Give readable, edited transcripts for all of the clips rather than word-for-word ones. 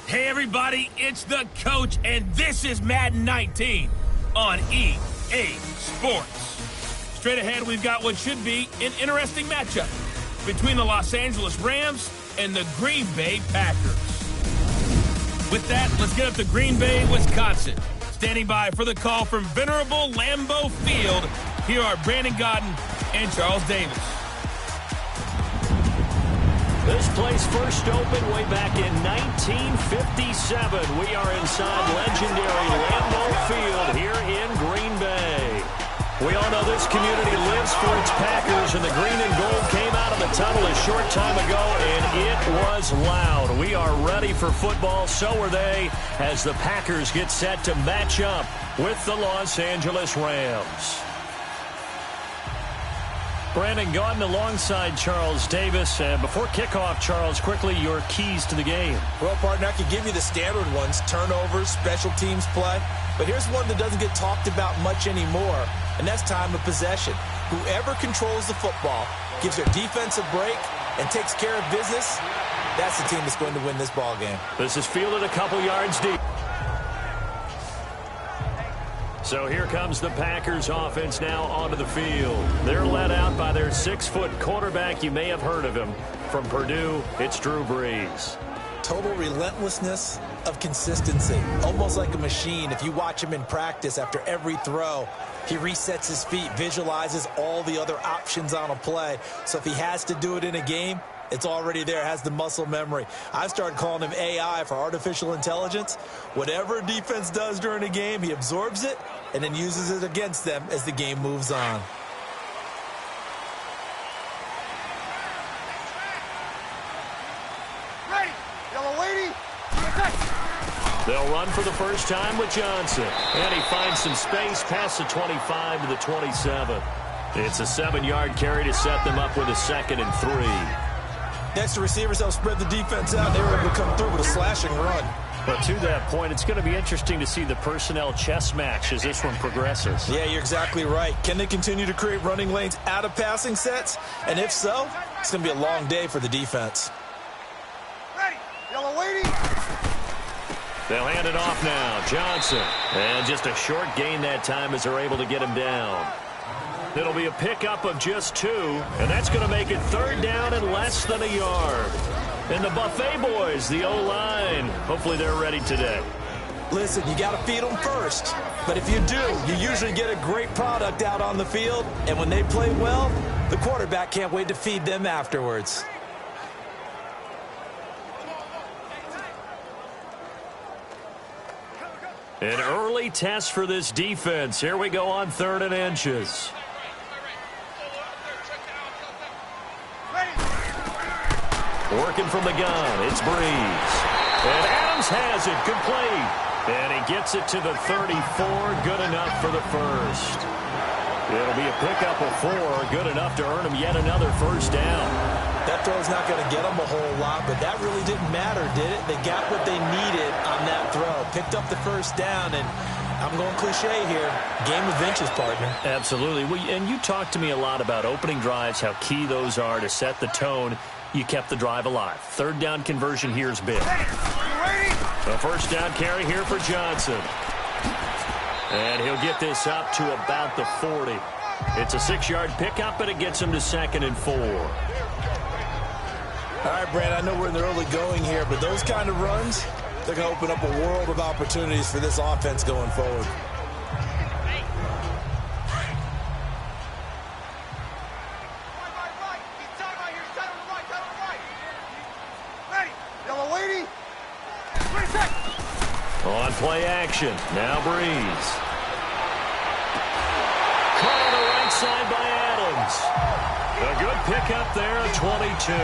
Hey everybody, it's the coach, and this is Madden 19 on EA Sports. Straight ahead, we've got what should be an interesting matchup between the Los Angeles Rams and the Green Bay Packers. With that, let's get up to Green Bay, Wisconsin. Standing by for the call from venerable Lambeau Field, here are Brandon Gaudin and Charles Davis. This place first opened way back in 1957. We are inside legendary Lambeau Field here in Green Bay. We all know this community lives for its Packers, and the green and gold came out of the tunnel a short time ago, and it was loud. We are ready for football, so are they, as the Packers get set to match up with the Los Angeles Rams. Brandon Gaudin alongside Charles Davis. Before kickoff, Charles, quickly your keys to the game. Well, partner, I could give you the standard ones, turnovers, special teams play. But here's one that doesn't get talked about much anymore, and that's time of possession. Whoever controls the football, gives their defense a break, and takes care of business, that's the team that's going to win this ball game. This is fielded a couple yards deep. So here comes the Packers offense now onto the field. They're led out by their 6-foot quarterback. You may have heard of him. From Purdue, it's Drew Brees. Total relentlessness of consistency. Almost like a machine. If you watch him in practice after every throw, he resets his feet, visualizes all the other options on a play. So if he has to do it in a game, it's already there, has the muscle memory. I've started calling him AI for artificial intelligence. Whatever defense does during a game, he absorbs it and then uses it against them as the game moves on. Ready, yellow lady. They'll run for the first time with Johnson. And he finds some space past the 25 to the 27. It's a 7-yard carry to set them up with a 2nd and 3. Next, the receivers help spread the defense out. They were able to come through with a slashing run. But to that point, it's going to be interesting to see the personnel chess match as this one progresses. Yeah, you're exactly right. Can they continue to create running lanes out of passing sets? And if so, it's going to be a long day for the defense. Ready, yellow lady. They'll hand it off now. Johnson. And just a short gain that time as they're able to get him down. It'll be a pickup of just 2, and that's going to make it 3rd down and less than a yard. And the Buffet boys, the O-line, hopefully they're ready today. Listen, you got to feed them first. But if you do, you usually get a great product out on the field. And when they play well, the quarterback can't wait to feed them afterwards. An early test for this defense. Here we go on 3rd and inches. Working from the gun, it's Brees. And Adams has it, complete. And he gets it to the 34, good enough for the first. It'll be a pickup of 4, good enough to earn him yet another first down. That throw's not going to get them a whole lot, but that really didn't matter, did it? They got what they needed on that throw. Picked up the first down, and I'm going cliche here. Game of inches, partner. Absolutely. Well, and you talked to me a lot about opening drives, how key those are to set the tone. You kept the drive alive. 3rd down conversion here is big. A first down carry here for Johnson. And he'll get this up to about the 40. It's a 6-yard pickup, and it gets him to 2nd and 4. All right, Brad, I know we're in the early going here, but those kind of runs, they're going to open up a world of opportunities for this offense going forward. On play action, now Brees. Caught on the right side by Adams. A good pickup there at 22.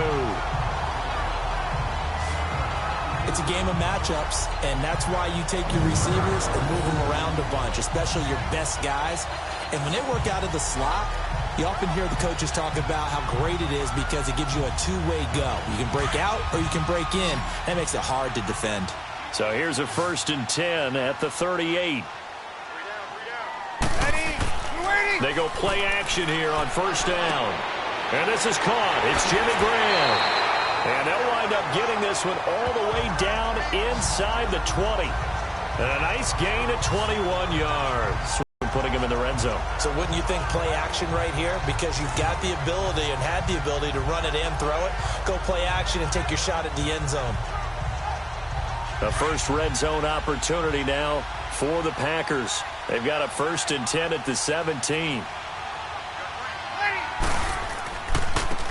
It's a game of matchups, and that's why you take your receivers and move them around a bunch, especially your best guys. And when they work out of the slot, you often hear the coaches talk about how great it is because it gives you a two-way go. You can break out or you can break in. That makes it hard to defend. So here's a 1st and 10 at the 38. They go play action here on 1st down. And this is caught. It's Jimmy Graham. And they'll wind up getting this one all the way down inside the 20. And a nice gain of 21 yards, putting him in the red zone. So wouldn't you think play action right here? Because you've got the ability and had the ability to run it and throw it. Go play action and take your shot at the end zone. The first red zone opportunity now for the Packers. They've got a 1st and 10 at the 17.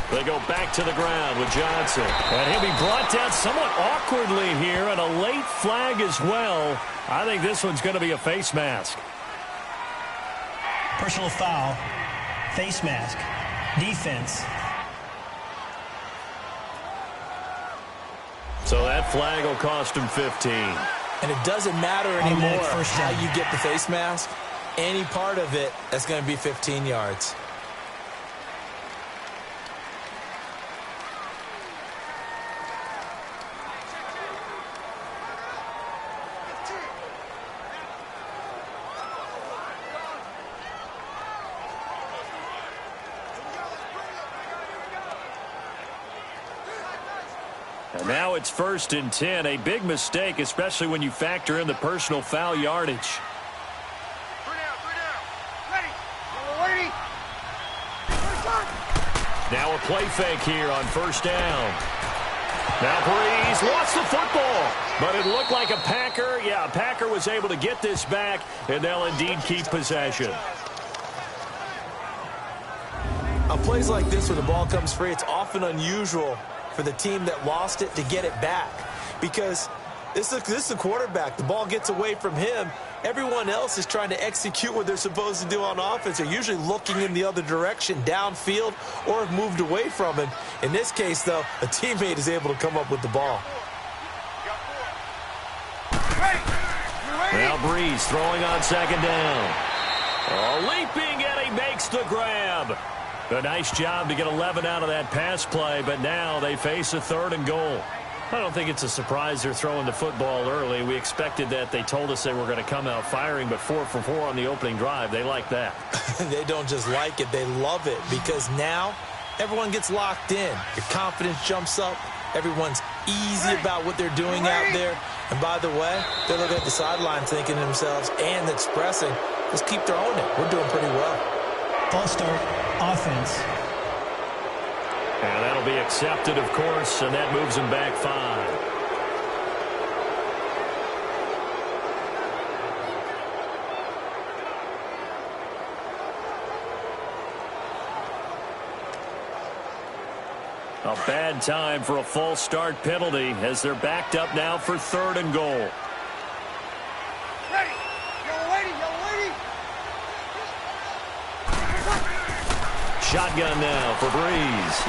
They go back to the ground with Johnson. And he'll be brought down somewhat awkwardly here, and a late flag as well. I think this one's going to be a face mask. Personal foul, face mask, defense. So that flag will cost him 15. And it doesn't matter anymore how you get the face mask. Any part of it, that's going to be 15 yards. And now it's 1st and 10. A big mistake, especially when you factor in the personal foul yardage. 3 down. Ready. Waiting. Now a play fake here on 1st down. Now Breeze lost the football, but it looked like a Packer. Yeah, a Packer was able to get this back, and they'll indeed keep possession. On plays like this, when the ball comes free, it's often unusual for the team that lost it to get it back, because this is the quarterback. The ball gets away from him. Everyone else is trying to execute what they're supposed to do on offense. They're usually looking in the other direction, downfield, or have moved away from him. In this case, though, a teammate is able to come up with the ball. Now Breeze throwing on 2nd down. Leaping, and he makes the grab. A nice job to get 11 out of that pass play, but now they face a 3rd and goal. I don't think it's a surprise they're throwing the football early. We expected that. They told us they were going to come out firing, but 4 for 4 on the opening drive. They like that. They don't just like it, they love it, because now everyone gets locked in. Your confidence jumps up. Everyone's easy about what they're doing out there. And by the way, they're looking at the sideline thinking to themselves and expressing, let's keep throwing it. We're doing pretty well. False start, offense. And that'll be accepted, of course, and that moves him back 5. A bad time for a false start penalty as they're backed up now for 3rd and goal. Ready. Yellow lady. Shotgun now for Breeze.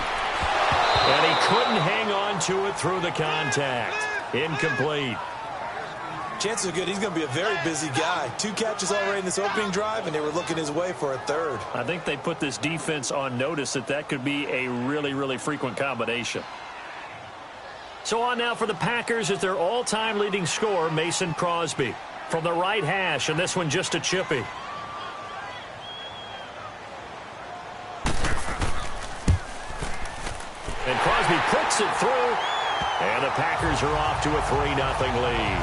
And he couldn't hang on to it through the contact. Incomplete. Chances are good he's going to be a very busy guy. 2 catches already in this opening drive, and they were looking his way for a 3rd. I think they put this defense on notice that could be a really, really frequent combination. So on now for the Packers is their all-time leading scorer, Mason Crosby. From the right hash, and this one just a chippy. And Crosby puts it through, and the Packers are off to a 3-0 lead.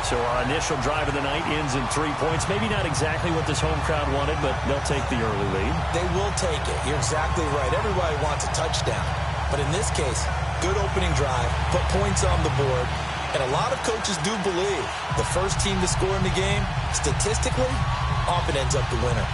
So our initial drive of the night ends in 3 points. Maybe not exactly what this home crowd wanted, but they'll take the early lead. They will take it. You're exactly right. Everybody wants a touchdown. But in this case, good opening drive, put points on the board, and a lot of coaches do believe the first team to score in the game, statistically, often ends up the winner.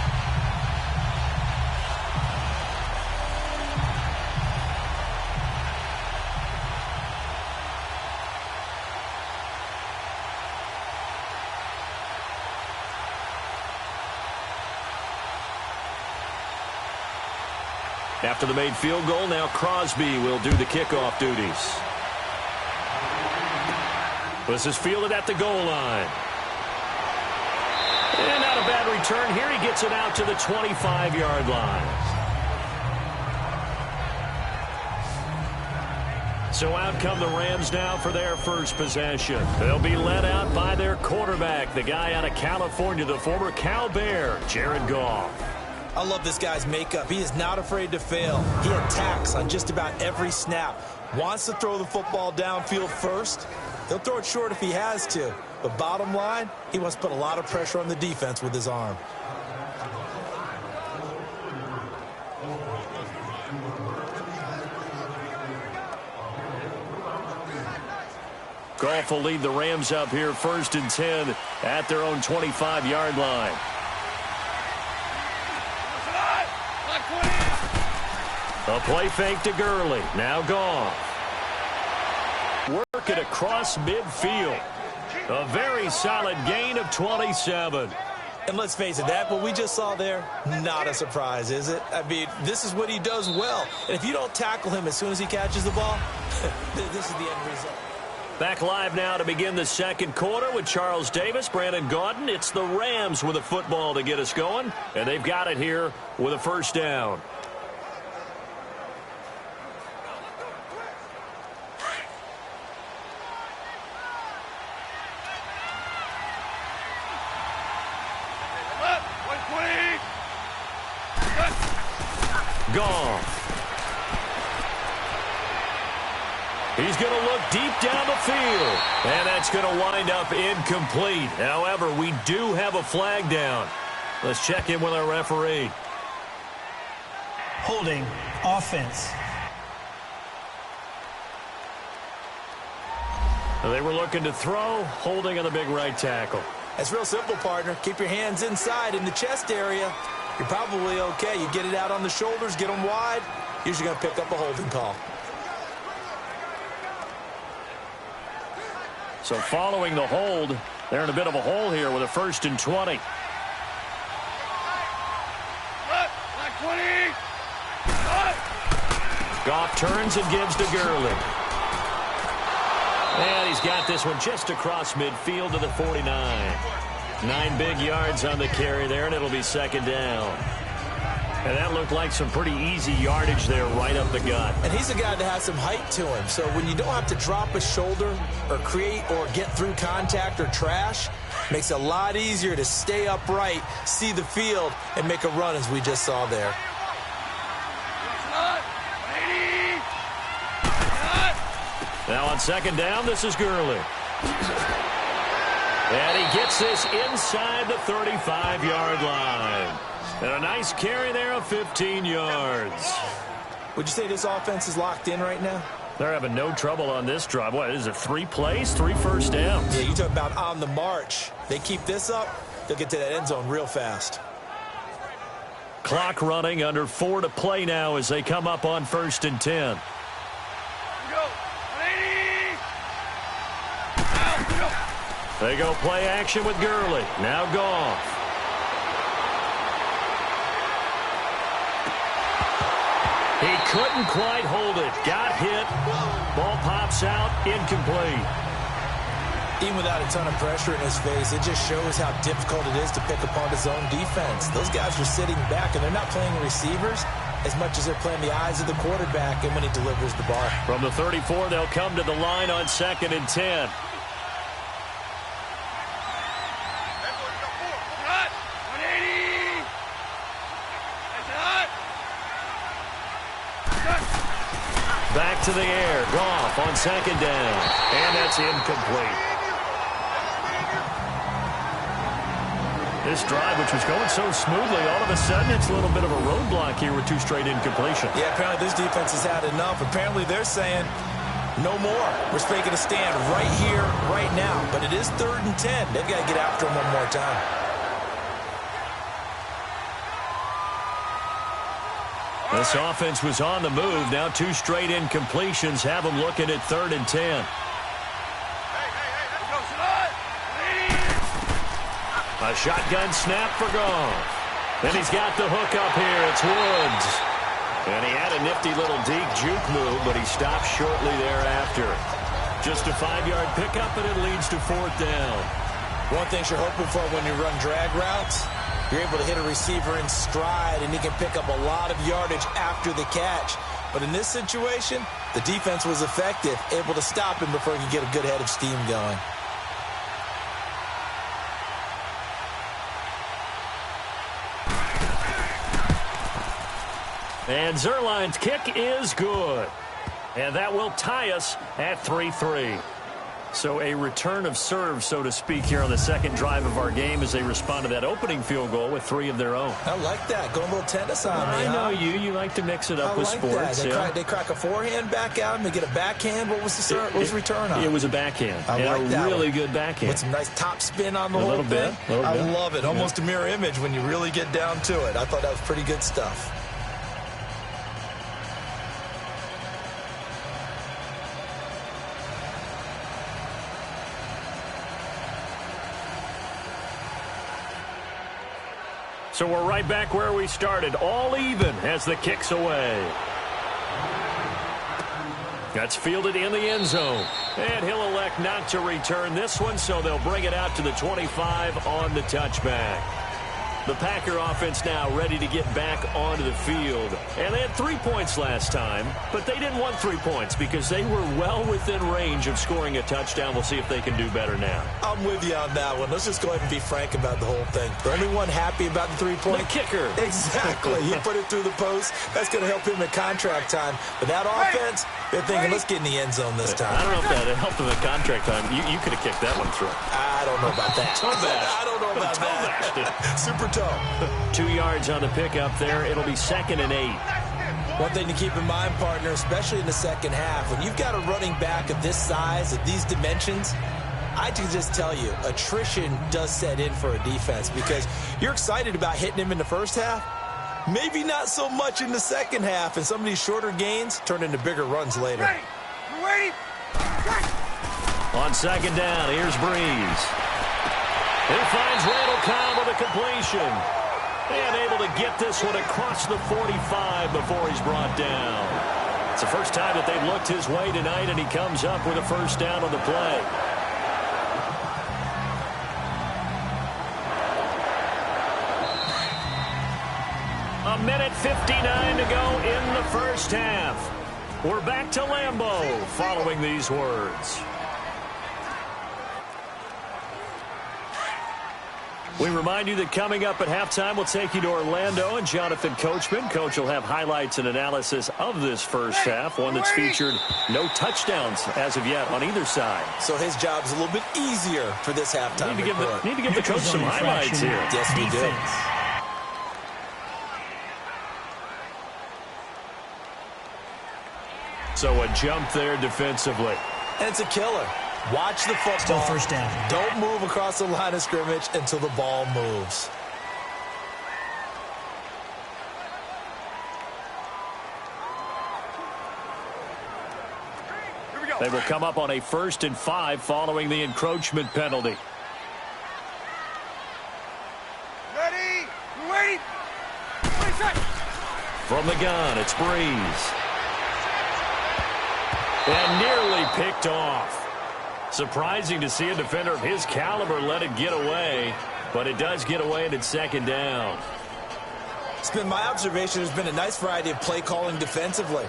After the made field goal, now Crosby will do the kickoff duties. This is fielded at the goal line. And not a bad return here. He gets it out to the 25-yard line. So out come the Rams now for their first possession. They'll be led out by their quarterback, the guy out of California, the former Cal Bear, Jared Goff. I love this guy's makeup. He is not afraid to fail. He attacks on just about every snap. Wants to throw the football downfield first, He'll throw it short if he has to. But bottom line, he wants to put a lot of pressure on the defense with his arm. Goff will lead the Rams up here 1st and 10 at their own 25-yard line. A play fake to Gurley. Now Goff. Work it across midfield. A very solid gain of 27. And let's face it, that what we just saw there, not a surprise, is it? I mean, this is what he does well. And if you don't tackle him as soon as he catches the ball, this is the end result. Back live now to begin the second quarter with Charles Davis, Brandon Gaudin. It's the Rams with a football to get us going, and they've got it here with a first down. Goff. He's going to look deep down the field, and that's going to wind up incomplete. However, we do have a flag down. Let's check in with our referee. Holding, offense. They were looking to throw, holding on the big right tackle. It's real simple, partner. Keep your hands inside in the chest area. You're probably okay. You get it out on the shoulders, get them wide. Usually going to pick up a holding call. So following the hold, they're in a bit of a hole here with a 1st and 20. Goff turns and gives to Gurley. And he's got this one just across midfield to the 49. 9 big yards on the carry there, and it'll be 2nd down. And that looked like some pretty easy yardage there right up the gut. And he's a guy that has some height to him. So when you don't have to drop a shoulder or create or get through contact or trash, makes it a lot easier to stay upright, see the field, and make a run as we just saw there. Now on 2nd down, this is Gurley. And he gets this inside the 35-yard line. And a nice carry there of 15 yards. Would you say this offense is locked in right now? They're having no trouble on this drive. What is it, 3 plays, 3 first downs? Yeah, you talk about on the march. They keep this up, they'll get to that end zone real fast. Clock running, under 4 to play now as they come up on 1st and 10. They go play action with Gurley. Now Goff. He couldn't quite hold it. Got hit. Ball pops out. Incomplete. Even without a ton of pressure in his face, it just shows how difficult it is to pick apart his own defense. Those guys are sitting back, and they're not playing receivers as much as they're playing the eyes of the quarterback and when he delivers the ball. From the 34, they'll come to the line on 2nd and 10. Back to the air. Goff on 2nd down. And that's incomplete. This drive, which was going so smoothly, all of a sudden it's a little bit of a roadblock here with 2 straight incompletions. Yeah, apparently this defense has had enough. Apparently they're saying no more. We're making a stand right here, right now. But it is 3rd and 10. They've got to get after him one more time. This offense was on the move. Now 2 straight incompletions have them looking at 3rd and 10. A shotgun snap for Goff. Then he's got the hook up here. It's Woods. And he had a nifty little deep juke move, but he stopped shortly thereafter. Just a 5-yard pickup, and it leads to 4th down. One thing you're hoping for when you run drag routes, you're able to hit a receiver in stride, and he can pick up a lot of yardage after the catch. But in this situation, the defense was effective, able to stop him before he could get a good head of steam going. And Zerline's kick is good. And that will tie us at 3-3. So a return of serve, so to speak, here on the second drive of our game as they respond to that opening field goal with 3 of their own. I like that. Going a little tennis on me, I know you like to mix it up with like sports. That. They crack a forehand back out and they get a backhand. What was the return on? It was a backhand. I like a that really one. good backhand. With some nice top spin on the whole thing. I love it. Almost a mirror image when you really get down to it. I thought that was pretty good stuff. So we're right back where we started, all even as the kick's away. That's fielded in the end zone. And he'll elect not to return this one, so they'll bring it out to the 25 on the touchback. The Packer offense now ready to get back onto the field. And they had 3 points last time, but they didn't want 3 points because they were well within range of scoring a touchdown. We'll see if they can do better now. I'm with you on that one. Let's just go ahead and be frank about the whole thing. The only one happy about the 3-point? The kicker. Exactly. He put it through the post. That's going to help him at contract time. But that offense, they're thinking, let's get in the end zone this time. I don't know if that helped him at contract time. You could have kicked that one through. I don't know about that. I don't know about that. Super toe. 2 yards on the pickup there. It'll be 2nd and 8. One thing to keep in mind, partner, especially in the second half, when you've got a running back of this size, of these dimensions, I can just tell you, attrition does set in for a defense because you're excited about hitting him in the first half. Maybe not so much in the second half, and some of these shorter gains turn into bigger runs later. Ready? On 2nd down, here's Breeze. He finds Randall Cobb with a completion. And able to get this one across the 45 before he's brought down. It's the first time that they've looked his way tonight, and he comes up with a first down on the play. A minute 59 to go in the first half. We're back to Lambeau following these words. We remind you that coming up at halftime, we'll take you to Orlando and Jonathan Coachman. Coach will have highlights and analysis of this first half, one that's featured no touchdowns as of yet on either side. So his job's a little bit easier for this halftime. Need to give the coach some highlights here. Yes, we do. So a jump there defensively. And it's a killer. Watch the football. Still first down. Don't move across the line of scrimmage until the ball moves. They will come up on a 1st and 5 following the encroachment penalty. Ready? Wait! 20 seconds. From the gun, it's Breeze. And nearly picked off. Surprising to see a defender of his caliber let it get away, but it does get away and it's 2nd down. It's been my observation there's been a nice variety of play calling defensively.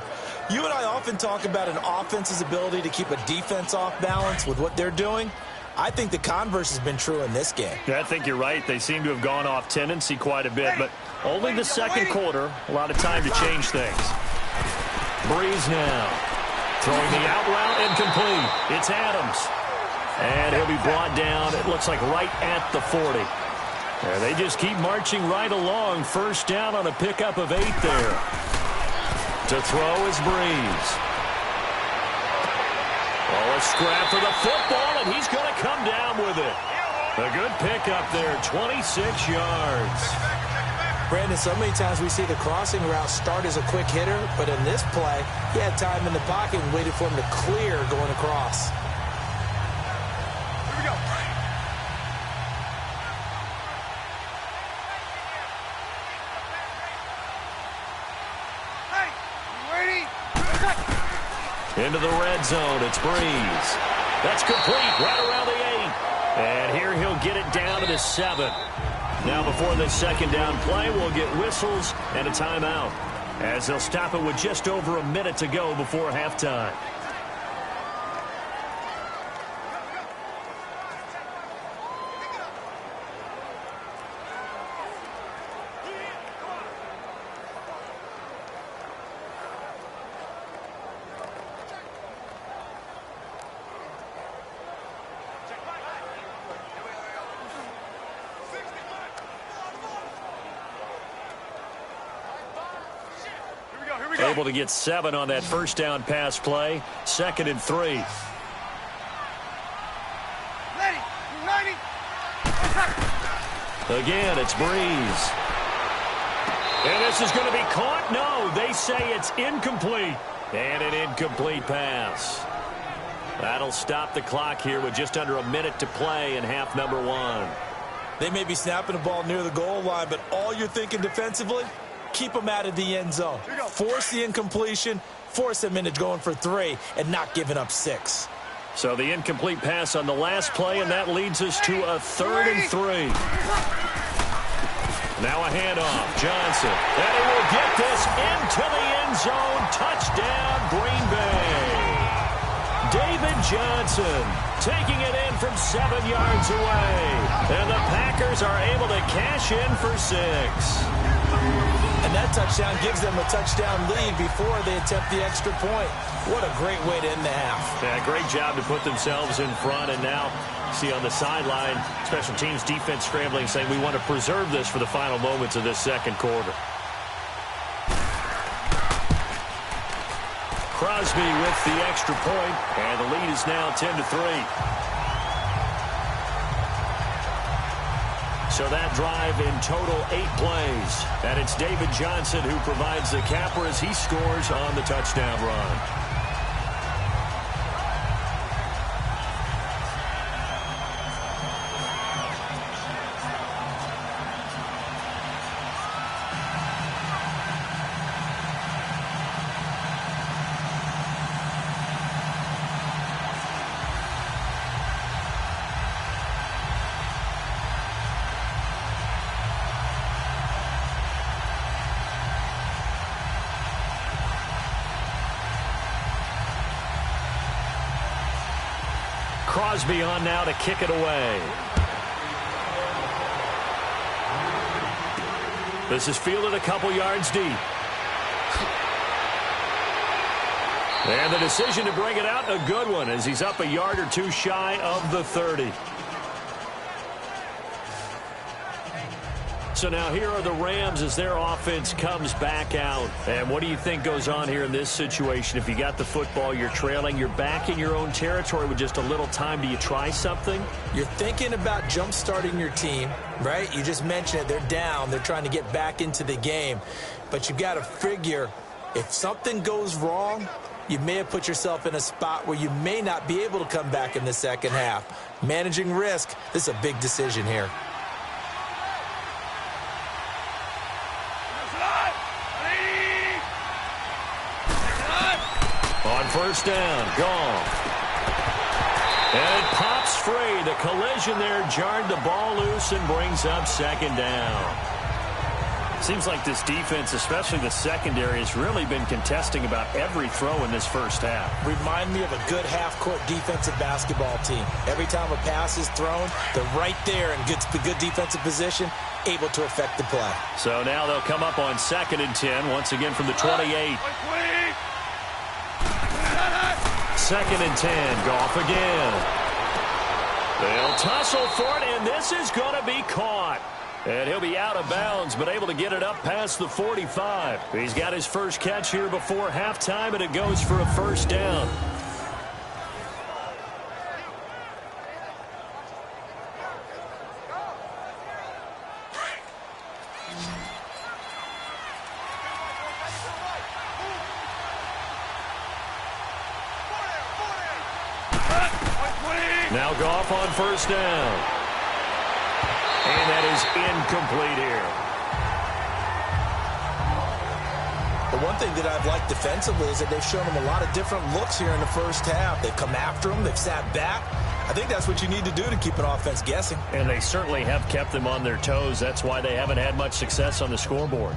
You and I often talk about an offense's ability to keep a defense off balance with what they're doing. I think the converse has been true in this game. Yeah, I think you're right. They seem to have gone off tendency quite a bit, but only the second quarter, a lot of time to change things. Breeze now. Throwing the out route incomplete. It's Adams. And he'll be brought down, it looks like right at the 40. And they just keep marching right along. First down on a pickup of 8 there. To throw is Breeze. Oh, a scrap for the football, and he's going to come down with it. A good pickup there, 26 yards. Brandon, so many times we see the crossing route start as a quick hitter, but in this play, he had time in the pocket and waited for him to clear going across. Here we go. Hey, you ready? Into the red zone, it's Breeze. That's complete, right around the 8. And here he'll get it down to the 7. Now before this 2nd down play, we'll get whistles and a timeout, as they'll stop it with just over a minute to go before halftime. Able to get 7 on that first down pass play. 2nd and 3. Again, it's Breeze. And this is going to be caught. No, they say it's incomplete. And an incomplete pass. That'll stop the clock here with just under a minute to play in half number 1. They may be snapping the ball near the goal line, but all you're thinking defensively, keep them out of the end zone. Force the incompletion, force them into going for 3, and not giving up 6. So the incomplete pass on the last play, and that leads us to a 3rd and 3. Now a handoff. Johnson. And he will get this into the end zone. Touchdown, Green Bay. David Johnson taking it in from 7 yards away. And the Packers are able to cash in for 6. And that touchdown gives them a touchdown lead before they attempt the extra point. What a great way to end the half. Yeah, great job to put themselves in front. And now, see on the sideline, special teams defense scrambling, saying we want to preserve this for the final moments of this second quarter. Crosby with the extra point, and the lead is now 10-3. So that drive in total 8 plays. And it's David Johnson who provides the capper as he scores on the touchdown run. Crosby on now to kick it away. This is fielded a couple yards deep. And the decision to bring it out, a good one, as he's up a yard or 2 shy of the 30. So now here are the Rams as their offense comes back out. And what do you think goes on here in this situation? If you got the football, you're trailing, you're back in your own territory with just a little time. Do you try something? You're thinking about jump-starting your team, right? You just mentioned it. They're down. They're trying to get back into the game. But you've got to figure if something goes wrong, you may have put yourself in a spot where you may not be able to come back in the second half. Managing risk, this is a big decision here. On first down, Goff. And it pops free. The collision there jarred the ball loose and brings up 2nd down. Seems like this defense, especially the secondary, has really been contesting about every throw in this first half. Remind me of a good half-court defensive basketball team. Every time a pass is thrown, they're right there in good defensive position, able to affect the play. So now they'll come up on 2nd and 10, once again from the 28. 2nd and 10, Goff again. They'll tussle for it, and this is going to be caught. And he'll be out of bounds, but able to get it up past the 45. He's got his first catch here before halftime, and it goes for a first down. Now Goff on first down. And that is incomplete here. The one thing that I've liked defensively is that they've shown them a lot of different looks here in the first half. They've come after them. They've sat back. I think that's what you need to do to keep an offense guessing. And they certainly have kept them on their toes. That's why they haven't had much success on the scoreboard.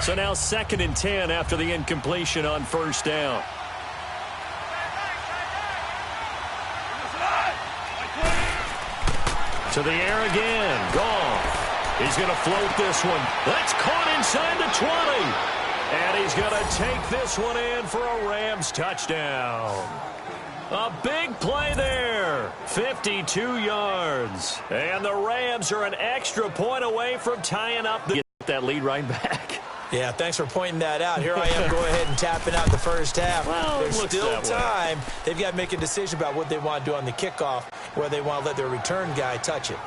So now 2nd and 10 after the incompletion on first down. To the air again. Goff. He's going to float this one. That's caught inside the 20. And he's going to take this one in for a Rams touchdown. A big play there. 52 yards. And the Rams are an extra point away from tying up that lead right back. Yeah, thanks for pointing that out. Here I am going ahead and tapping out the first half. Well, there's still time. They've got to make a decision about what they want to do on the kickoff, where they want to let their return guy touch it.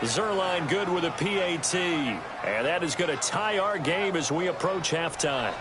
Zerline good with a PAT. And that is going to tie our game as we approach halftime.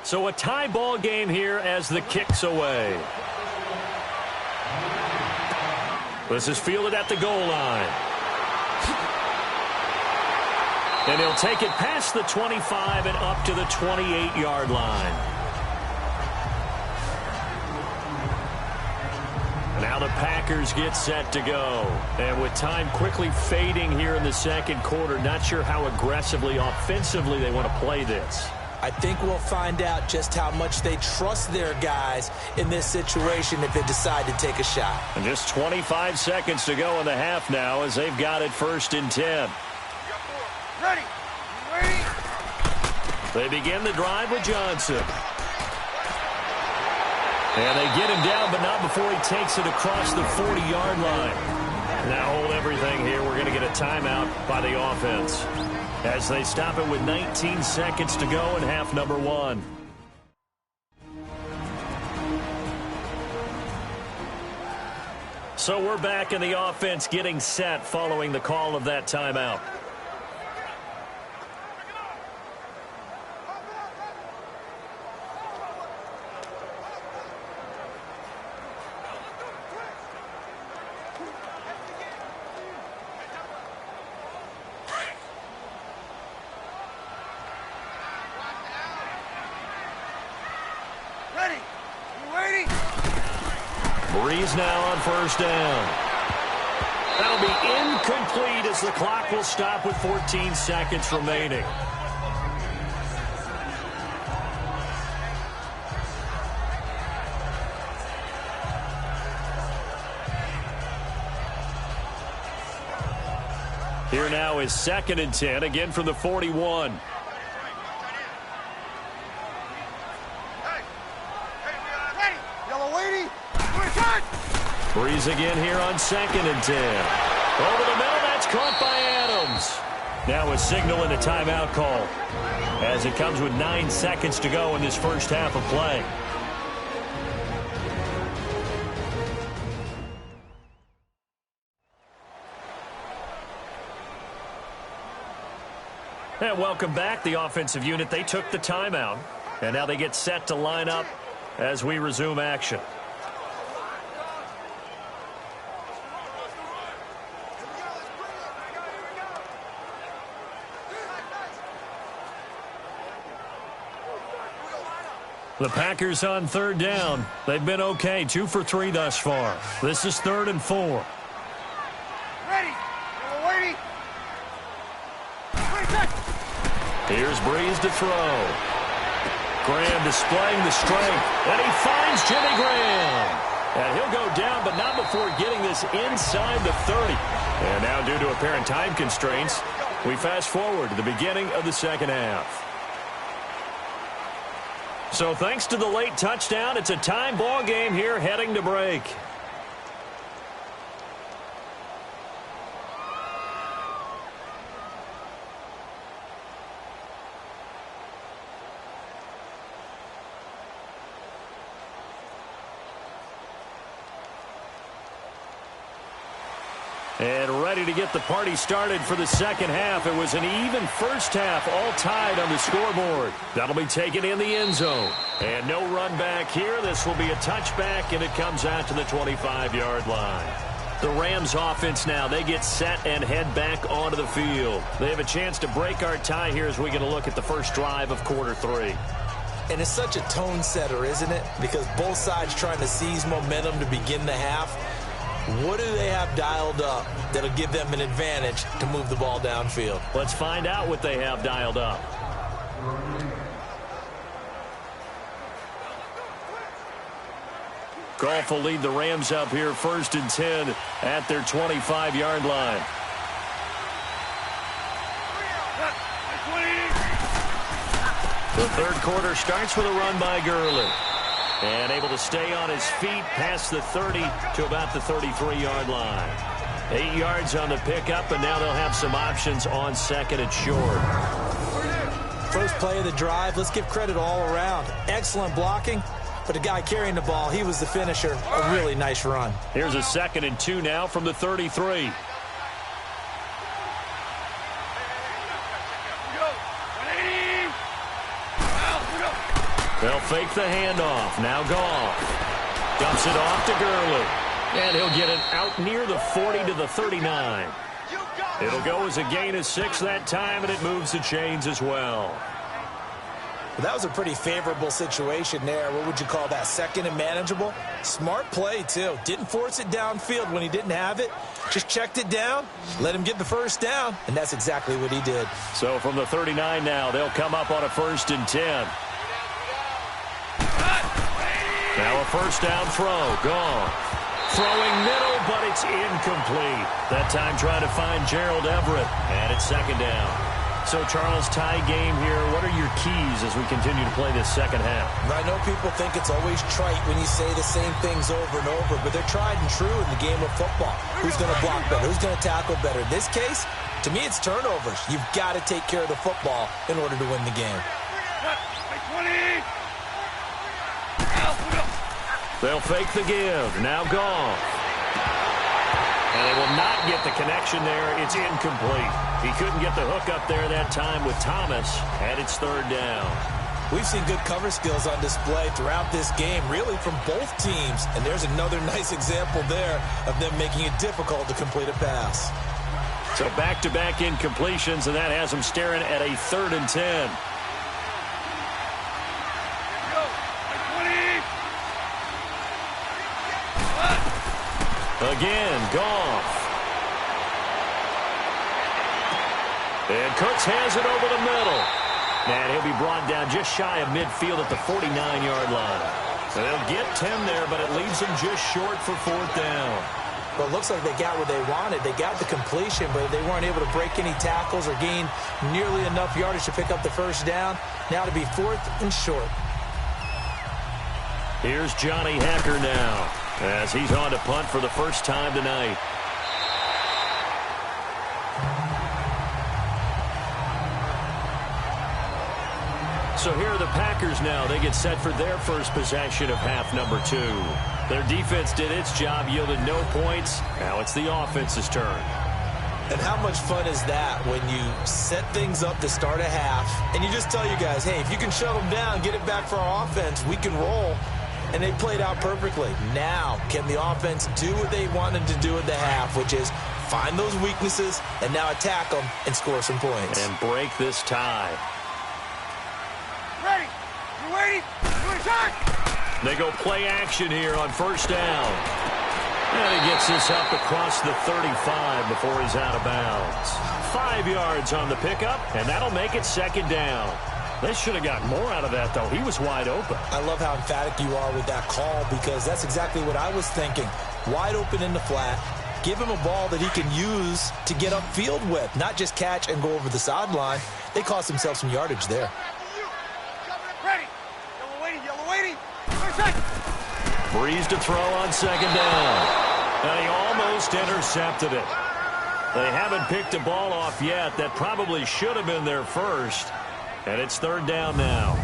So a tie ball game here as the kick's away. This is fielded at the goal line. And he'll take it past the 25 and up to the 28-yard line. Now the Packers get set to go. And with time quickly fading here in the second quarter, not sure how aggressively, offensively they want to play this. I think we'll find out just how much they trust their guys in this situation if they decide to take a shot. And just 25 seconds to go in the half now as they've got it 1st and 10. Ready. Ready. They begin the drive with Johnson. And they get him down, but not before he takes it across the 40-yard line. Now hold everything here. We're going to get a timeout by the offense as they stop it with 19 seconds to go in half number 1. So we're back in the offense getting set following the call of that timeout. Breeze now on 1st down. That'll be incomplete as the clock will stop with 14 seconds remaining. Here now is 2nd and 10, again from the 41. Breeze again here on 2nd and 10. Over the middle, that's caught by Adams. Now a signal and a timeout call as it comes with 9 seconds to go in this first half of play. And welcome back, the offensive unit. They took the timeout, and now they get set to line up as we resume action. The Packers on 3rd down. They've been okay, 2 for 3 thus far. This is 3rd and 4. Ready. Waiting. Here's Breeze to throw. Graham displaying the strength, and he finds Jimmy Graham. And he'll go down, but not before getting this inside the 30. And now due to apparent time constraints, we fast forward to the beginning of the second half. So thanks to the late touchdown, it's a time ball game here heading to break. And ready. ready to get the party started for the second half. It was an even first half, all tied on the scoreboard. That'll be taken in the end zone. And no run back here. This will be a touchback, and it comes out to the 25-yard line. The Rams offense now, they get set and head back onto the field. They have a chance to break our tie here as we get a look at the first drive of quarter 3. And it's such a tone setter, isn't it? Because both sides trying to seize momentum to begin the half. What do they have dialed up that'll give them an advantage to move the ball downfield? Let's find out what they have dialed up. Goff will lead the Rams up here 1st and 10 at their 25-yard line. The third quarter starts with a run by Gurley. And able to stay on his feet past the 30 to about the 33-yard line. 8 yards on the pickup, and now they'll have some options on 2nd and short. First play of the drive, let's give credit all around. Excellent blocking, but the guy carrying the ball, he was the finisher. A really nice run. Here's a 2nd and 2 now from the 33. They'll fake the handoff. Now Goff dumps it off to Gurley. And he'll get it out near the 40 to the 39. It'll go as a gain of 6 that time, and it moves the chains as well. That was a pretty favorable situation there. What would you call that? 2nd and manageable? Smart play, too. Didn't force it downfield when he didn't have it. Just checked it down, let him get the first down, and that's exactly what he did. So from the 39 now, they'll come up on a 1st and 10. Now a first down throw. Gone. Throwing middle, but it's incomplete. That time trying to find Gerald Everett. And it's 2nd down. So, Charles, tie game here. What are your keys as we continue to play this second half? I know people think it's always trite when you say the same things over and over, but they're tried and true in the game of football. Who's going to block better? Who's going to tackle better? In this case, to me, it's turnovers. You've got to take care of the football in order to win the game. They'll fake the give. Now Goff. And they will not get the connection there. It's incomplete. He couldn't get the hook up there that time with Thomas, and it's 3rd down. We've seen good cover skills on display throughout this game, really from both teams. And there's another nice example there of them making it difficult to complete a pass. So back-to-back incompletions, and that has them staring at a 3rd and 10. Again, Goff. And Cooks has it over the middle. And he'll be brought down just shy of midfield at the 49-yard line. So they'll get 10 there, but it leaves them just short for 4th down. Well, it looks like they got what they wanted. They got the completion, but they weren't able to break any tackles or gain nearly enough yardage to pick up the first down. Now to be 4th and short. Here's Johnny Hacker now, as he's on to punt for the first time tonight. So here are the Packers now. They get set for their first possession of half number 2. Their defense did its job, yielded no points. Now it's the offense's turn. And how much fun is that when you set things up to start a half, and you just tell you guys, hey, if you can shut them down, get it back for our offense, we can roll. And they played out perfectly. Now, can the offense do what they wanted to do at the half, which is find those weaknesses and now attack them and score some points. And break this tie. Ready. You ready? You attack. They go play action here on 1st down. And he gets this up across the 35 before he's out of bounds. 5 yards on the pickup, and that'll make it 2nd down. They should have gotten more out of that, though. He was wide open. I love how emphatic you are with that call, because that's exactly what I was thinking. Wide open in the flat. Give him a ball that he can use to get upfield with, not just catch and go over the sideline. They cost themselves some yardage there. Ready. Yellow waiting. Breeze to throw on 2nd down. And he almost intercepted it. They haven't picked a ball off yet. That probably should have been their first. And it's 3rd down now.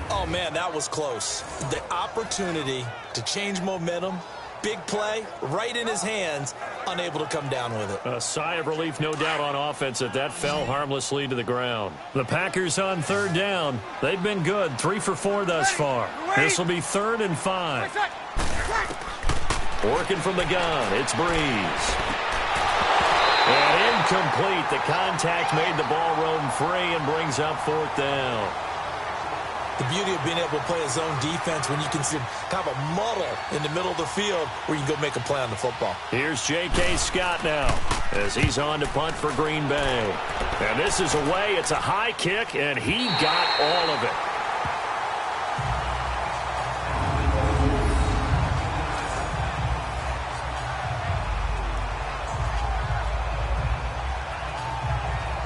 Oh, man, that was close. The opportunity to change momentum, big play, right in his hands, unable to come down with it. A sigh of relief, no doubt, on offense that fell harmlessly to the ground. The Packers on third down. They've been good, 3 for 4 thus far. This will be 3rd and 5. Working from the gun, it's Breeze. And incomplete. The contact made the ball roam free and brings up 4th down. The beauty of being able to play a zone defense when you can see kind of a muddle in the middle of the field where you can go make a play on the football. Here's J.K. Scott now as he's on to punt for Green Bay. And this is away. It's a high kick, and he got all of it.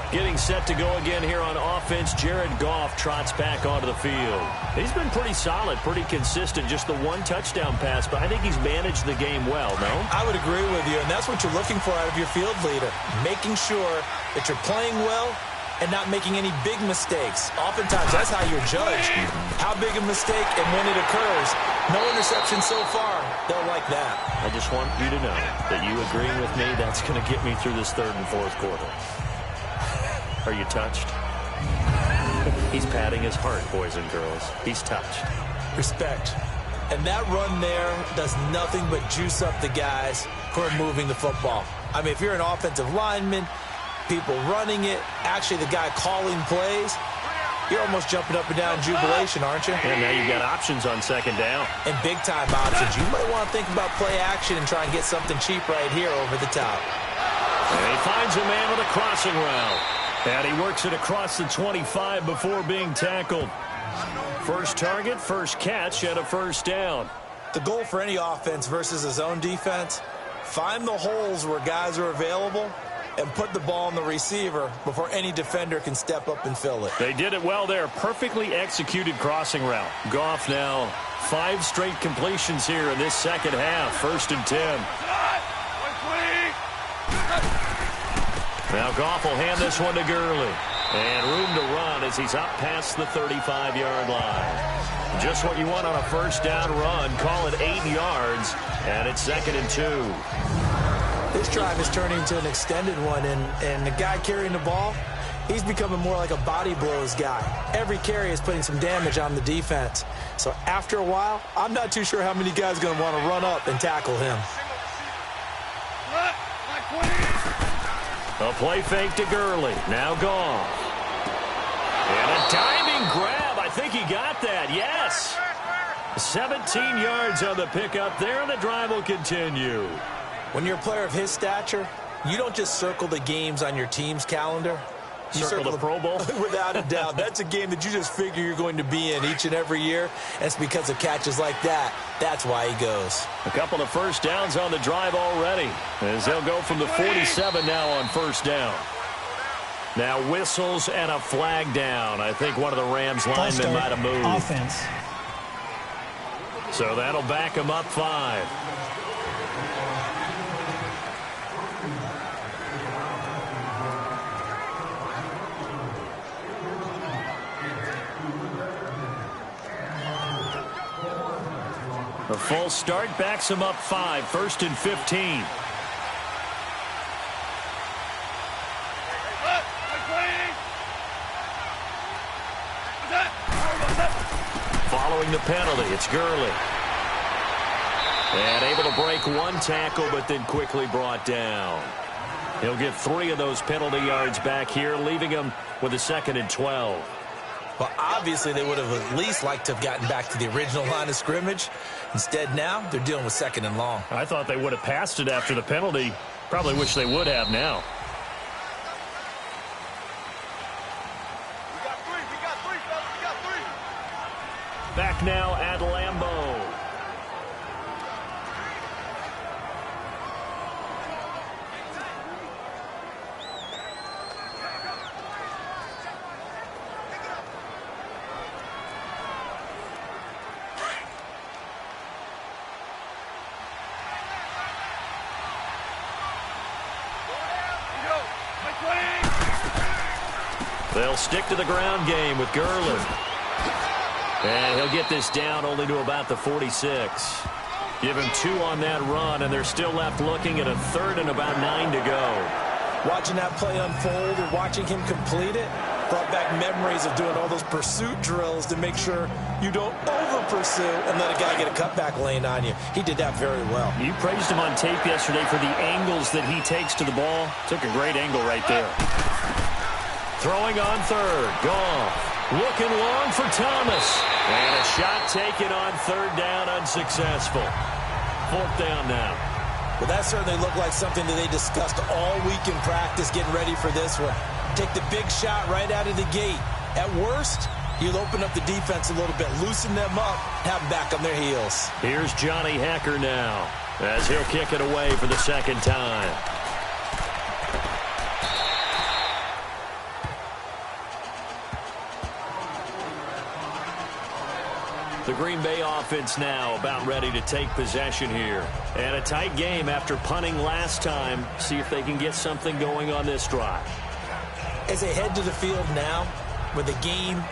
Getting set to go again here on offense, Jared Goff trots back onto the field. He's been pretty solid, pretty consistent, just the 1 touchdown pass, but I think he's managed the game well, no? I would agree with you, and that's what you're looking for out of your field leader, making sure that you're playing well and not making any big mistakes. Oftentimes, that's how you're judged. How big a mistake and when it occurs. No interception so far. They'll like that. I just want you to know that you agreeing with me, that's going to get me through this 3rd and 4th quarter. Are you touched? He's patting his heart, boys and girls. He's touched. Respect. And that run there does nothing but juice up the guys who are moving the football. I mean, if you're an offensive lineman, people running it, actually the guy calling plays, you're almost jumping up and down in jubilation, aren't you? And now you've got options on 2nd down. And big-time options. You might want to think about play action and try and get something cheap right here over the top. And he finds a man with a crossing route. And he works it across the 25 before being tackled. First target, first catch, and a 1st down. The goal for any offense versus a zone defense, find the holes where guys are available and put the ball on the receiver before any defender can step up and fill it. They did it well there. Perfectly executed crossing route. Goff now 5 straight completions here in this 2nd half. 1st and 10. Now Goff will hand this one to Gurley. And room to run as he's up past the 35-yard line. Just what you want on a 1st down run. Call it 8 yards. And it's 2nd and 2. This drive is turning into an extended one. And the guy carrying the ball, he's becoming more like a body blows guy. Every carry is putting some damage on the defense. So after a while, I'm not too sure how many guys are going to want to run up and tackle him. A play fake to Gurley. Now Goff. And a diving grab. I think he got that. Yes. 17 yards on the pickup there, and the drive will continue. When you're a player of his stature, you don't just circle the games on your team's calendar. You circle the Pro Bowl? Without a doubt. That's a game that you just figure you're going to be in each and every year. And it's because of catches like that. That's why he goes. A couple of 1st downs on the drive already, as they'll go from the 47 now on 1st down. Now whistles and a flag down. I think one of the Rams linemen might have moved. Offense. So that'll back him up 5. A full start backs him up 5. 1st and 15. Following the penalty, it's Gurley. And able to break 1 tackle, but then quickly brought down. He'll get 3 of those penalty yards back here, leaving him with a 2nd and 12. Well, obviously, they would have at least liked to have gotten back to the original line of scrimmage. Instead, now, they're dealing with 2nd and long. I thought they would have passed it after the penalty. Probably wish they would have now. We got 3, fellas. We got 3. Back now at Lambeau. They'll stick to the ground game with Gurley. And he'll get this down only to about the 46. Give him 2 on that run, and they're still left looking at a 3rd and about 9 to go. Watching that play unfold and watching him complete it brought back memories of doing all those pursuit drills to make sure you don't over-pursue and let a guy get a cutback lane on you. He did that very well. You praised him on tape yesterday for the angles that he takes to the ball. Took a great angle right there. Throwing on 3rd. Goff. Looking long for Thomas. And a shot taken on 3rd down, unsuccessful. 4th down now. Well, that certainly looked like something that they discussed all week in practice getting ready for this one. Take the big shot right out of the gate. At worst, you'll open up the defense a little bit, loosen them up, have them back on their heels. Here's Johnny Hacker now as he'll kick it away for the 2nd time. The Green Bay offense now about ready to take possession here. And a tight game after punting last time. See if they can get something going on this drive. As they head to the field now, with the game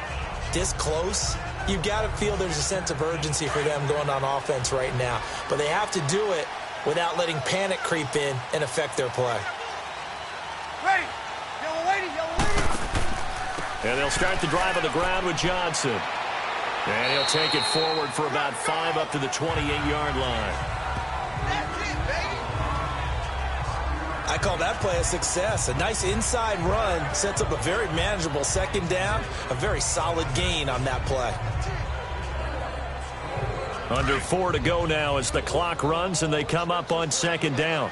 this close, you've got to feel there's a sense of urgency for them going on offense right now. But they have to do it without letting panic creep in and affect their play. Ready. Yellow lady, yellow lady. And they'll start the drive on the ground with Johnson. And he'll take it forward for about 5 up to the 28-yard line. That's it, baby. I call that play a success. A nice inside run sets up a very manageable 2nd down, a very solid gain on that play. Under 4 to go now as the clock runs and they come up on 2nd down.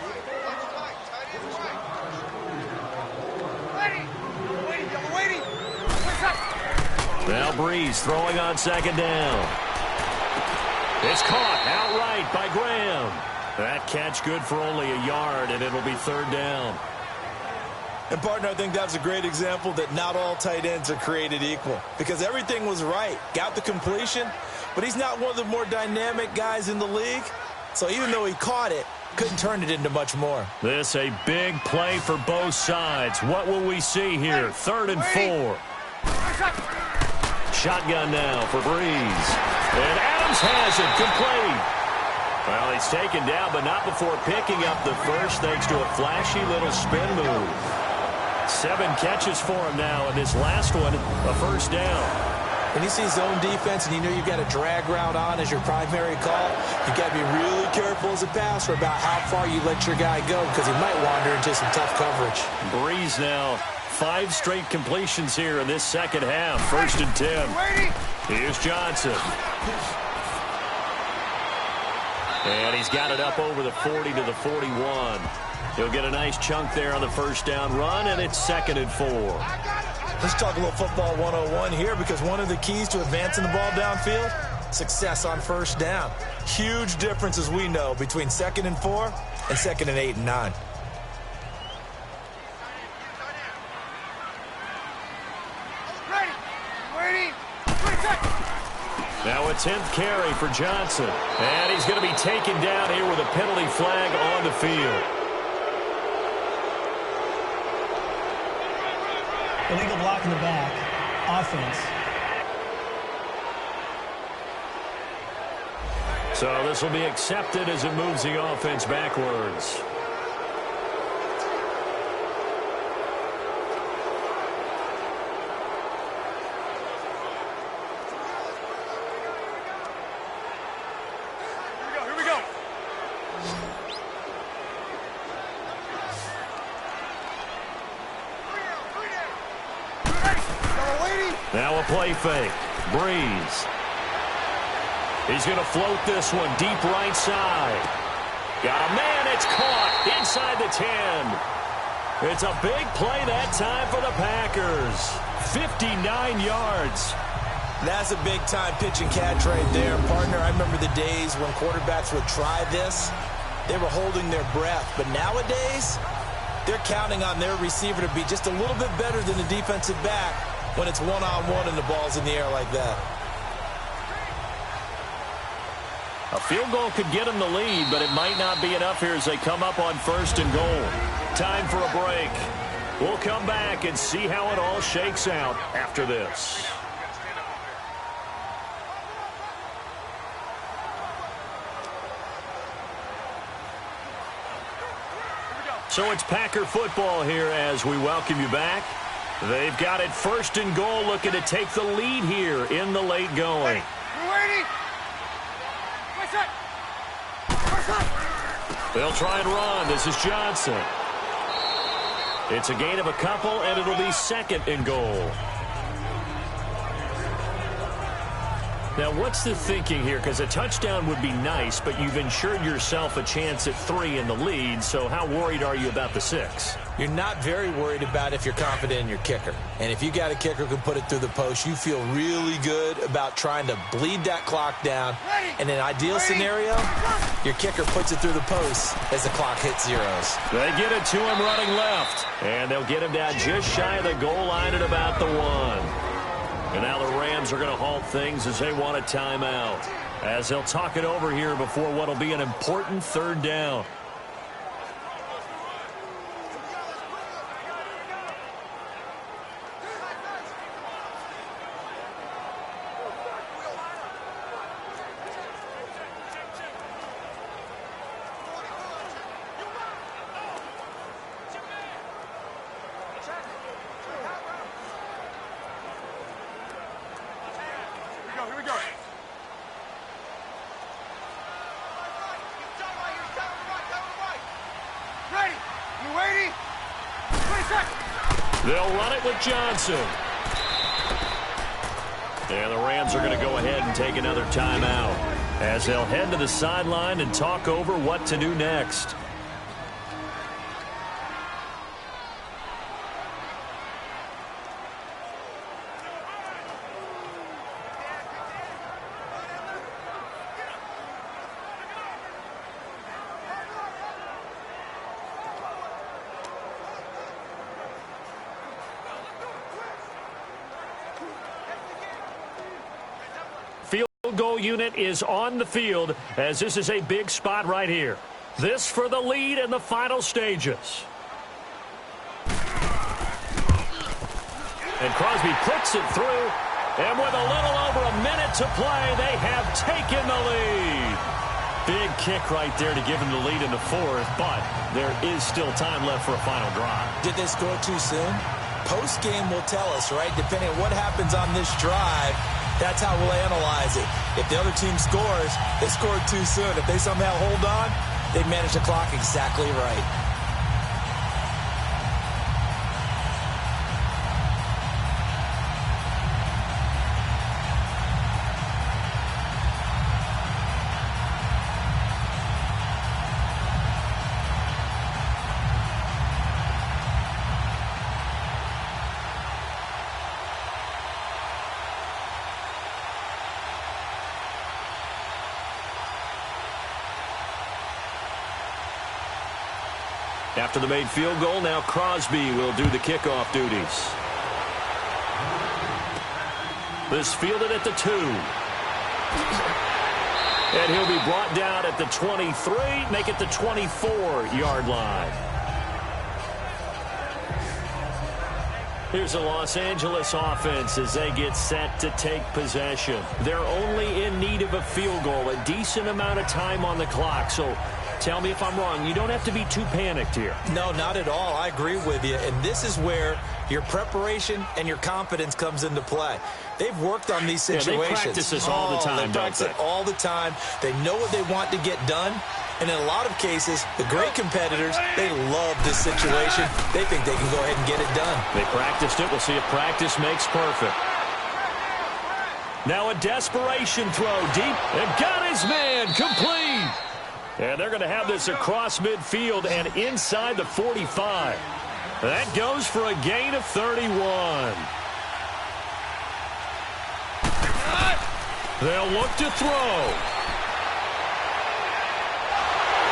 Now Breeze throwing on 2nd down. It's caught outright by Graham. That catch good for only a yard, and it'll be 3rd down. And, partner, I think that's a great example that not all tight ends are created equal. Because everything was right. Got the completion, but he's not one of the more dynamic guys in the league. So even though he caught it, couldn't turn it into much more. This a big play for both sides. What will we see here? 3rd and 4. Shotgun now for Breeze. And Adams has it complete. Well, he's taken down, but not before picking up the first thanks to a flashy little spin move. 7 catches for him now, and this last one, a 1st down. When you see zone defense and you know you've got a drag route on as your primary call, you've got to be really careful as a passer about how far you let your guy go because he might wander into some tough coverage. Breeze now. 5 straight completions here in this 2nd half. 1st and 10. Here's Johnson. And he's got it up over the 40 to the 41. He'll get a nice chunk there on the 1st down run, and it's 2nd and 4. Let's talk a little football 101 here because one of the keys to advancing the ball downfield, success on 1st down. Huge difference, as we know, between 2nd and 4 and 2nd and 8 and 9. Now a 10th carry for Johnson. And he's going to be taken down here with a penalty flag on the field. Illegal block in the back. Offense. So this will be accepted as it moves the offense backwards. Now a play fake. Breeze. He's going to float this one deep right side. Got a man. It's caught inside the 10. It's a big play that time for the Packers. 59 yards. That's a big-time pitch and catch right there. Partner, I remember the days when quarterbacks would try this. They were holding their breath. But nowadays, they're counting on their receiver to be just a little bit better than the defensive back when it's one-on-one and the ball's in the air like that. A field goal could get them the lead, but it might not be enough here as they come up on 1st and goal. Time for a break. We'll come back and see how it all shakes out after this. So it's Packer football here as we welcome you back. They've got it 1st and goal, looking to take the lead here in the late going. They'll try and run. This is Johnson. It's a gain of a couple, and it'll be 2nd and goal. Now, what's the thinking here? Because a touchdown would be nice, but you've ensured yourself a chance at 3 in the lead, so how worried are you about the 6? You're not very worried about if you're confident in your kicker. And if you got a kicker who can put it through the post, you feel really good about trying to bleed that clock down. In an ideal scenario, your kicker puts it through the post as the clock hits zeros. They get it to him running left, and they'll get him down just shy of the goal line at about the 1. And now the Rams are going to halt things as they want a timeout, as they'll talk it over here before what will be an important 3rd down. Here we go. Ready? You waiting? 20 seconds. They'll run it with Johnson. And the Rams are going to go ahead and take another timeout as they'll head to the sideline and talk over what to do next. Goal unit is on the field as this is a big spot right here. This for the lead in the final stages. And Crosby puts it through, and with a little over a minute to play, they have taken the lead. Big kick right there to give them the lead in the 4th, but there is still time left for a final drive. Did they score too soon? Post-game will tell us, right? Depending on what happens on this drive, that's how we'll analyze it. If the other team scores, they scored too soon. If they somehow hold on, they manage the clock exactly right. After the made field goal, now Crosby will do the kickoff duties. This fielded at the 2. And he'll be brought down at the 23, make it the 24-yard line. Here's the Los Angeles offense as they get set to take possession. They're only in need of a field goal, a decent amount of time on the clock. So tell me if I'm wrong. You don't have to be too panicked here. No, not at all. I agree with you. And this is where your preparation and your confidence comes into play. They've worked on these situations. Yeah, they practice this all the time, They practice it all the time. They know what they want to get done. And in a lot of cases, the great competitors, they love this situation. They think they can go ahead and get it done. They practiced it. We'll see if practice makes perfect. Now a desperation throw deep. And got his man complete. And they're going to have this across midfield and inside the 45. That goes for a gain of 31. They'll look to throw.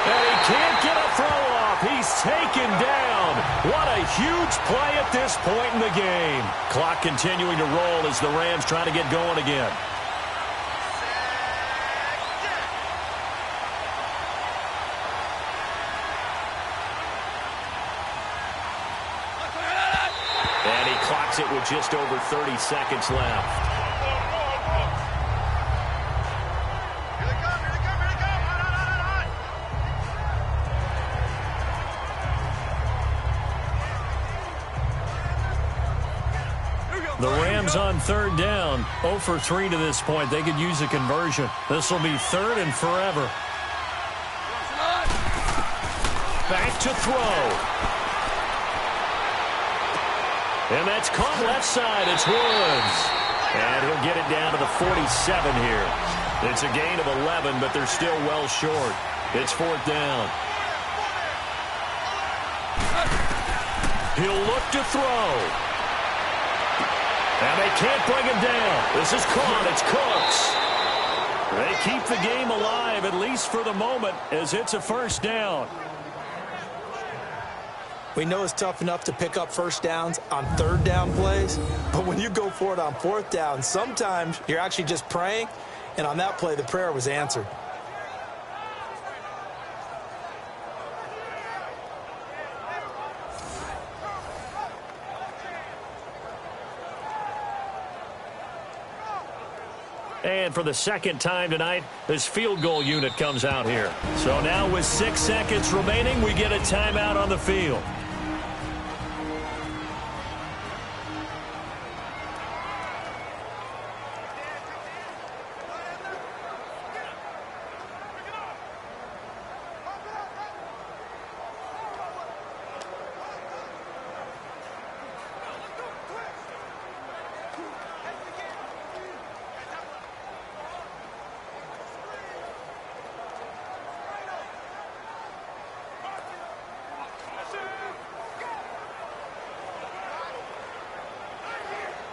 And he can't get a throw off. He's taken down. What a huge play at this point in the game. Clock continuing to roll as the Rams try to get going again. And he clocks it with just over 30 seconds left. The Rams on third down, 0 for 3 to this point. They could use a conversion. This will be third and forever. Back to throw. And that's caught left side. It's Woods. And he'll get it down to the 47 here. It's a gain of 11, but they're still well short. It's fourth down. He'll look to throw. And they can't bring him down. This is caught. It's Cooks. They keep the game alive, at least for the moment, as it's a first down. We know it's tough enough to pick up first downs on third down plays, but when you go for it on fourth down, sometimes you're actually just praying, and on that play, the prayer was answered. And for the second time tonight, this field goal unit comes out here. So now with 6 seconds remaining, we get a timeout on the field.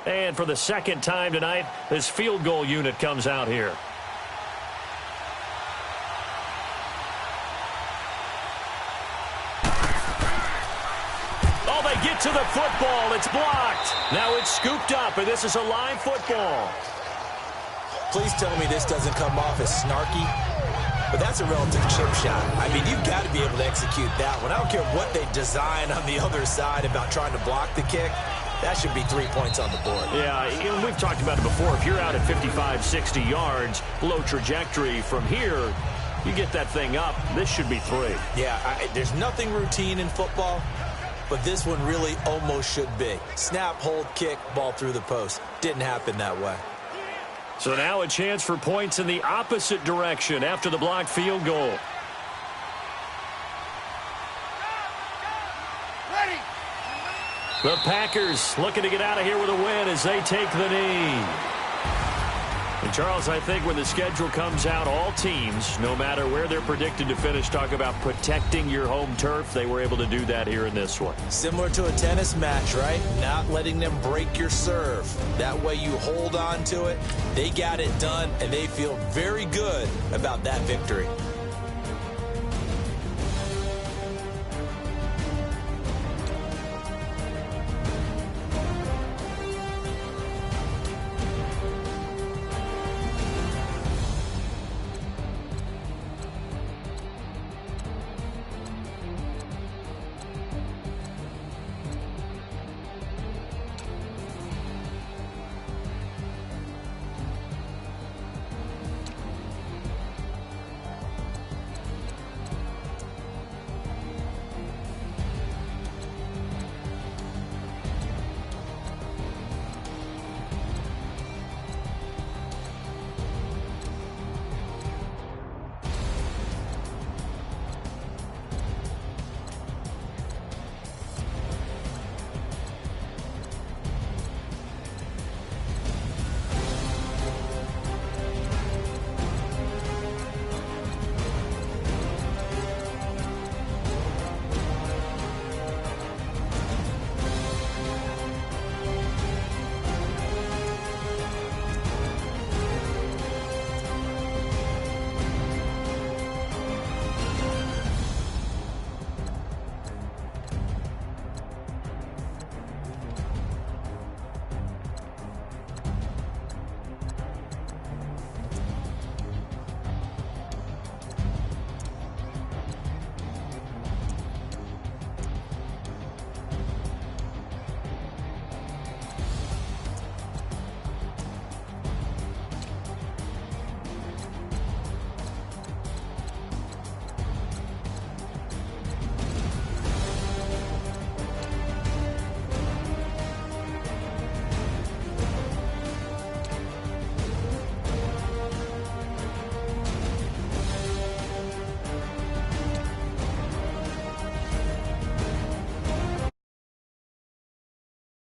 And for the second time tonight, this field goal unit comes out here. Oh, they get to the football. It's blocked. Now it's scooped up, and this is a live football. Please tell me this doesn't come off as snarky, but that's a relative chip shot. I mean, you've got to be able to execute that one. I don't care what they design on the other side about trying to block the kick. That should be 3 points on the board. Yeah, and we've talked about it before. If you're out at 55, 60 yards, low trajectory from here, you get that thing up, this should be 3. Yeah, there's nothing routine in football, but this one really almost should be. Snap, hold, kick, ball through the post. Didn't happen that way. So now a chance for points in the opposite direction after the blocked field goal. The Packers looking to get out of here with a win as they take the knee. And Charles, I think when the schedule comes out, all teams, no matter where they're predicted to finish, talk about protecting your home turf. They were able to do that here in this one. Similar to a tennis match, right? Not letting them break your serve. That way you hold on to it. They got it done, and they feel very good about that victory.